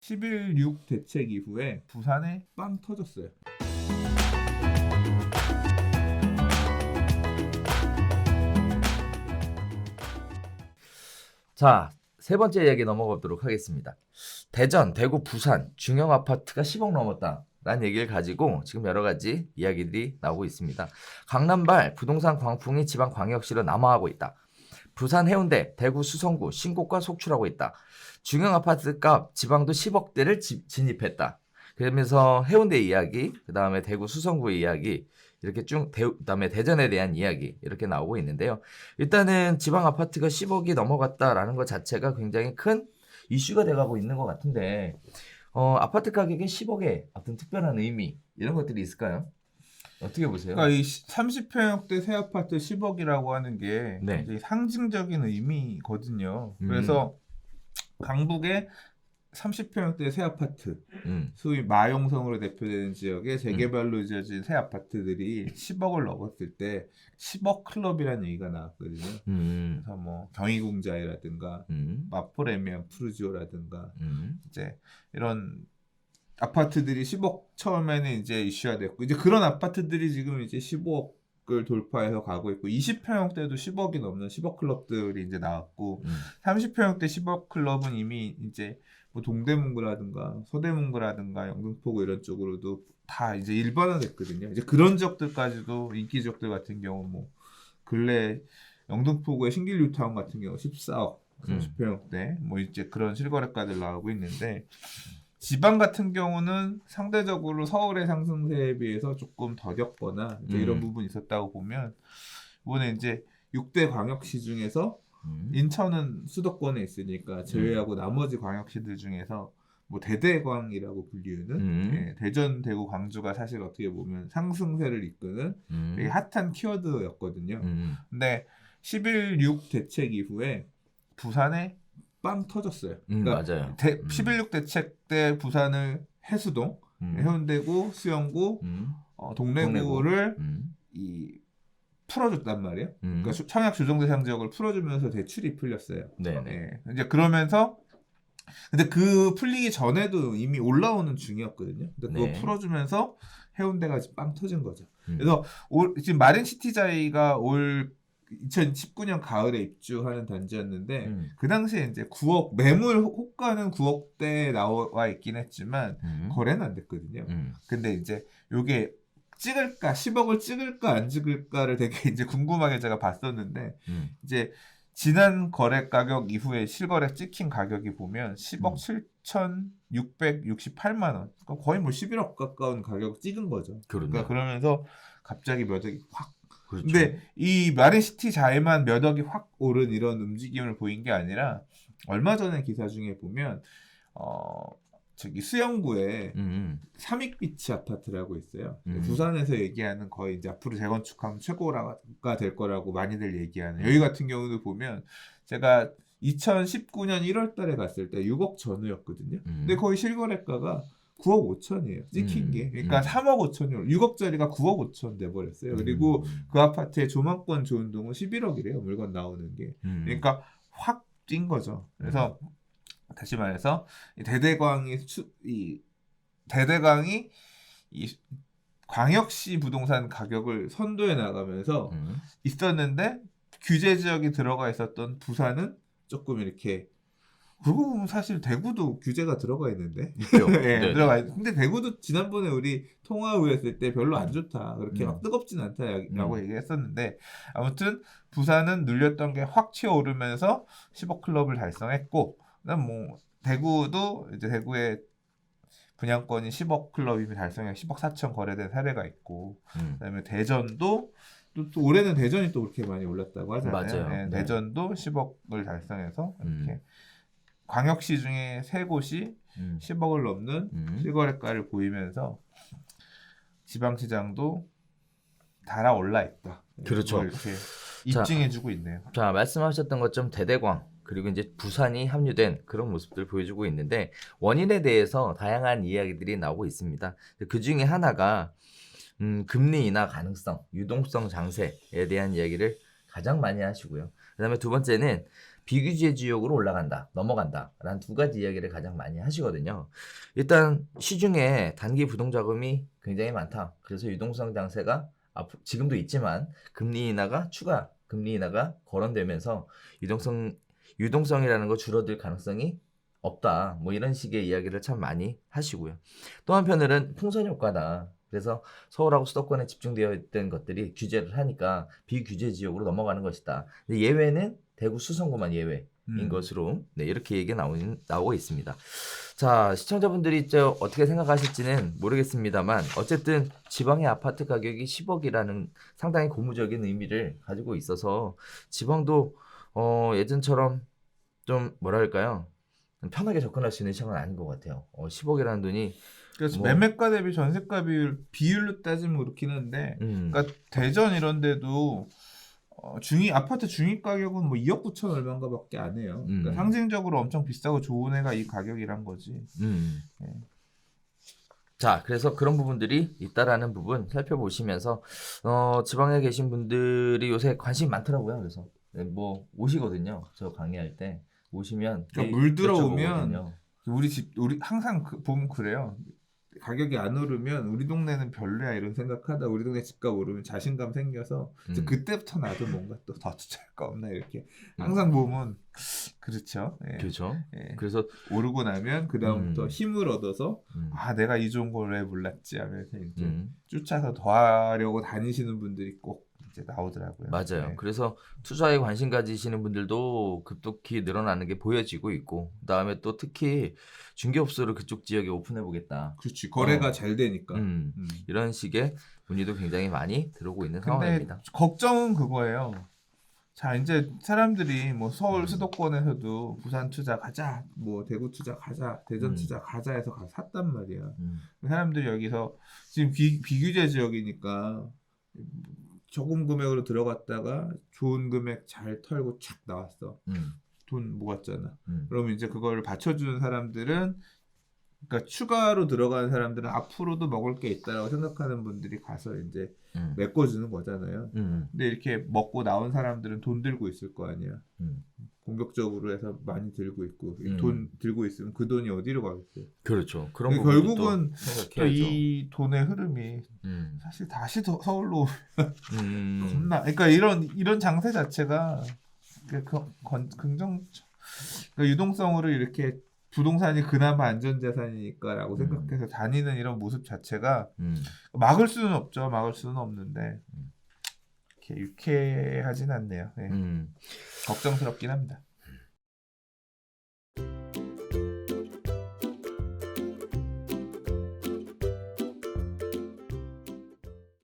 11.6 대책 이후에 부산에 빵 터졌어요. 자, 세 번째 이야기 넘어가도록 하겠습니다. 대전, 대구, 부산 중형 아파트가 10억 넘었다라는 얘기를 가지고 지금 여러 가지 이야기들이 나오고 있습니다. 강남발 부동산 광풍이 지방 광역시로 남하하고 있다. 부산 해운대, 대구 수성구 신고가 속출하고 있다. 중형 아파트 값 지방도 10억대를 진입했다. 그러면서 해운대 이야기, 그 다음에 대구 수성구 이야기 이렇게 쭉 그다음에 대전에 대한 이야기 이렇게 나오고 있는데요. 일단은 지방 아파트가 10억이 넘어갔다라는 것 자체가 굉장히 큰 이슈가 돼가고 있는 것 같은데 아파트 가격에 10억의 어떤 특별한 의미 이런 것들이 있을까요? 어떻게 보세요? 그러니까 이 30평형대 새 아파트 10억이라고 하는 게 네. 굉장히 상징적인 의미거든요. 그래서 강북에 30평형대 새 아파트, 소위 마용성으로 대표되는 지역에 재개발로 지어진 새 아파트들이 10억을 넘었을 때 10억 클럽이라는 얘기가 나왔거든요. 그래서 뭐 경희궁자이라든가 마포레미안 푸르지오라든가 이제 이런 아파트들이 10억 처음에는 이제 이슈가 됐고 이제 그런 아파트들이 지금 이제 15억을 돌파해서 가고 있고 20평형대도 10억이 넘는 10억 클럽들이 이제 나왔고 30평형대 10억 클럽은 이미 이제 뭐 동대문구라든가 서대문구라든가 영등포구 이런 쪽으로도 다 이제 일반화됐거든요. 이제 그런 지역들까지도 인기 지역들 같은 경우 뭐 근래 영등포구의 신길 뉴타운 같은 경우 14억 30평형대 뭐 이제 그런 실거래가들 나오고 있는데 지방 같은 경우는 상대적으로 서울의 상승세에 비해서 조금 더뎠거나 이제 이런 부분이 있었다고 보면 이번에 이제 6대 광역시 중에서 인천은 수도권에 있으니까 제외하고 나머지 광역시들 중에서 뭐 대대광이라고 불리우는 예, 대전, 대구, 광주가 사실 어떻게 보면 상승세를 이끄는 되게 핫한 키워드였거든요. 근데 11.6 대책 이후에 부산에 빵 터졌어요. 그러니까 맞아요. 11.6 대책 때 부산을 해수동, 해운대구, 수영구, 동래구를 이 풀어줬단 말이에요. 그러니까 청약 조정대상 지역을 풀어주면서 대출이 풀렸어요. 네네. 예. 이제 그러면서 근데 그 풀리기 전에도 이미 올라오는 중이었거든요. 근데 그거 네. 풀어주면서 해운대가 빵 터진 거죠. 그래서 지금 마린시티자이가 올 2019년 가을에 입주하는 단지였는데 그 당시에 이제 9억 매물 호가는 9억대에 나와 있긴 했지만 거래는 안 됐거든요. 근데 이제 요게 찍을까 10억을 찍을까 안 찍을까를 되게 이제 궁금하게 제가 봤었는데 이제 지난 거래 가격 이후에 실거래 찍힌 가격이 보면 10억 7,668만 원. 그러니까 거의 뭐 11억 가까운 가격 찍은 거죠. 그러니까 그러면서 갑자기 몇 억이 확. 그렇죠. 근데 이 마린시티 자에만 몇 억이 확 오른 이런 움직임을 보인 게 아니라 얼마 전에 기사 중에 보면 저기 수영구에 삼익비치 아파트라고 있어요. 부산에서 얘기하는 거의 이제 앞으로 재건축하면 최고가 될 거라고 많이들 얘기하는. 여기 같은 경우도 보면 제가 2019년 1월 달에 갔을 때 6억 전후였거든요. 근데 거의 실거래가가 9억 5천이에요. 찍힌 게. 그러니까 3억 5천이 6억짜리가 9억 5천 돼버렸어요. 그리고 그 아파트의 조망권 좋은 동은 11억이래요. 물건 나오는 게. 그러니까 확 뛴 거죠. 그래서 다시 말해서 대대광이 이 광역시 부동산 가격을 선도해 나가면서 있었는데 규제 지역이 들어가 있었던 부산은 조금 이렇게 그러고 보면 사실 대구도 규제가 들어가 있는데 예, 들어가 있. 근데 대구도 지난번에 우리 통화 후에 했을 때 별로 안 좋다. 그렇게 막 뜨겁진 않다라고 얘기했었는데 아무튼 부산은 눌렸던 게 확 튀어오르면서 10억 클럽을 달성했고 그다음 뭐 대구도 이제 대구의 분양권이 10억 클럽이 달성해 10억 4천 거래된 사례가 있고 그다음에 대전도 또 올해는 대전이 또 그렇게 많이 올랐다고 하잖아요. 맞아요. 네, 네. 대전도 10억을 달성해서 이렇게 광역시 중에 세 곳이 10억을 넘는 실거래가를 보이면서 지방시장도 달아올라 있다. 그렇죠. 이렇게 입증해주고 있네요. 자, 말씀하셨던 것처럼 대대광 그리고 이제 부산이 합류된 그런 모습들을 보여주고 있는데 원인에 대해서 다양한 이야기들이 나오고 있습니다. 그 중에 하나가 금리 인하 가능성, 유동성 장세에 대한 이야기를 가장 많이 하시고요. 그 다음에 두 번째는 비규제 지역으로 올라간다, 넘어간다라는 두 가지 이야기를 가장 많이 하시거든요. 일단 시중에 단기 부동 자금이 굉장히 많다. 그래서 유동성 장세가 지금도 있지만 금리 인하가 추가 금리 인하가 거론되면서 유동성이라는 거 줄어들 가능성이 없다. 뭐 이런 식의 이야기를 참 많이 하시고요. 또 한편으로는 풍선 효과다. 그래서 서울하고 수도권에 집중되어 있던 것들이 규제를 하니까 비규제 지역으로 넘어가는 것이다. 근데 예외는 대구 수성구만 예외인 것으로 네, 이렇게 얘기가 나오고 있습니다. 자, 시청자분들이 이제 어떻게 생각하실지는 모르겠습니다만 어쨌든 지방의 아파트 가격이 10억이라는 상당히 고무적인 의미를 가지고 있어서 지방도 예전처럼 좀 뭐랄까요? 편하게 접근할 수 있는 시장은 아닌 것 같아요. 10억이라는 돈이 그래서 매매가 대비 전세가 비율로 따지면 그렇긴 한데, 그러니까 대전 이런 데도 아파트 중위 가격은 뭐 2억 9천 얼마인가밖에 안 해요. 그러니까 상징적으로 엄청 비싸고 좋은 애가 이 가격이란 거지. 네. 자, 그래서 그런 부분들이 있다라는 부분 살펴보시면서 지방에 계신 분들이 요새 관심이 많더라고요. 그래서 뭐 오시거든요. 저 강의할 때 오시면 그러니까 물 들어오면 우리 항상 보면 그래요. 가격이 안 오르면 우리 동네는 별로야 이런 생각하다 우리 동네 집값 오르면 자신감 생겨서 그때부터 나도 뭔가 또 더 투자할 거 없나 이렇게 항상 보면 그렇죠. 예. 그렇죠. 예. 그래서 오르고 나면 그 다음부터 힘을 얻어서 아 내가 이 좋은 걸 왜 몰랐지 하면서 이제 쫓아서 더 하려고 다니시는 분들이 꼭 이제 나오더라고요. 맞아요. 네. 그래서 투자에 관심 가지시는 분들도 급속히 늘어나는 게 보여지고 있고 그다음에 또 특히 중개업소를 그쪽 지역에 오픈해 보겠다. 그렇지. 거래가 잘 되니까. 이런 식의 문의도 굉장히 많이 들어오고 있는 근데 상황입니다. 걱정은 그거예요. 자 이제 사람들이 뭐 서울 수도권에서도 부산 투자 가자, 뭐 대구 투자 가자, 대전 투자 가자 해서 가서 샀단 말이야. 사람들이 여기서 지금 비규제 지역이니까 적은 금액으로 들어갔다가 좋은 금액 잘 털고 착 나왔어. 돈 모았잖아. 그러면 이제 그걸 받쳐주는 사람들은 그러니까 추가로 들어가는 사람들은 앞으로도 먹을 게 있다라고 생각하는 분들이 가서 이제 메꿔주는 거잖아요. 근데 이렇게 먹고 나온 사람들은 돈 들고 있을 거 아니야. 공격적으로 해서 많이 들고 있고 돈 들고 있으면 그 돈이 어디로 가겠어요. 그렇죠. 그런 결국은 또 이 돈의 흐름이 사실 다시 서울로 겁나. 그러니까 이런 장세 자체가 긍정. 그러니까 유동성으로 이렇게 부동산이 그나마 안전자산이니까라고 생각해서 다니는 이런 모습 자체가 막을 수는 없죠. 막을 수는 없는데 이렇게 유쾌하진 않네요. 네. 걱정스럽긴 합니다.